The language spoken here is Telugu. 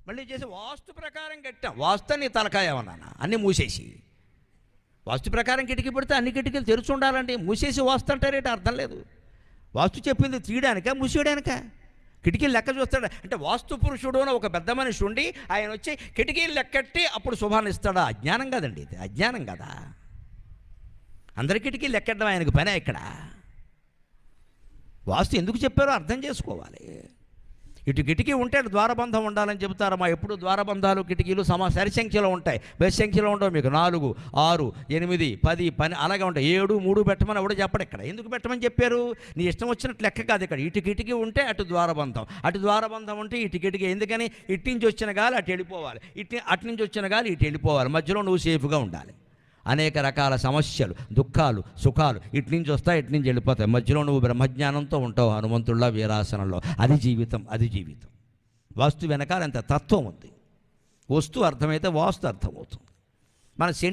మళ్ళీ చేసి వాస్తు ప్రకారం కట్టాం. వాస్తు నీ తలకాయ ఏమన్నా అన్నీ మూసేసి, వాస్తు ప్రకారం కిటికీ పెడితే అన్ని కిటికీలు తెరిచి ఉండాలండి. మూసేసి వాస్తు అంటారేంటి? అర్థం లేదు. వాస్తు చెప్పింది తీయడానికా మూసేయడానికా? కిటికీలు లెక్క చూస్తాడా అంటే? వాస్తు పురుషుడు అని ఒక పెద్ద మనిషి ఉండి ఆయన వచ్చి కిటికీలు లెక్కెట్టి అప్పుడు శుభాన్ని ఇస్తాడా? అజ్ఞానం కదండి ఇది, అజ్ఞానం కదా. అందరి కిటికీలు లెక్కెట్టడం ఆయనకు పనే. ఇక్కడ వాస్తు ఎందుకు చెప్పారో అర్థం చేసుకోవాలి. ఇటు కిటికీ ఉంటే అటు ద్వారబంధం ఉండాలని చెబుతారమ్మా. ఎప్పుడు ద్వారబంధాలు కిటికీలు సరి సంఖ్యలో ఉంటాయి, బెస్ సంఖ్యలో ఉండవు. మీకు 4, 6, 8, 10, 12 అలాగే ఉంటాయి. 7, 3 పెట్టమని ఎవడో చెప్పడు ఇక్కడ. ఎందుకు పెట్టమని చెప్పారు? నీ ఇష్టం వచ్చినట్టు లెక్క కాదు ఇక్కడ. ఇటు కిటికీ ఉంటే అటు ద్వారబంధం, అటు ద్వారబంధం ఉంటే ఇటు కిటికీ. ఎందుకని? ఇటు నుంచి వచ్చిన గాలి అటు వెళ్ళిపోవాలి, అటు నుంచి వచ్చిన గాలి ఇటు వెళ్ళిపోవాలి. మధ్యలో నువ్వు సేఫ్గా ఉండాలి. అనేక రకాల సమస్యలు, దుఃఖాలు, సుఖాలు ఇటు నుంచి వస్తాయి, ఇటు నుంచి వెళ్ళిపోతాయి. మధ్యలో నువ్వు బ్రహ్మజ్ఞానంతో ఉంటావు, హనుమంతుల్లా వీరాసనంలో. అది జీవితం, అది జీవితం. వాస్తు వెనకాల ఎంత తత్వం ఉంది. వస్తువు అర్థమైతే వాస్తు అర్థమవుతుంది. మన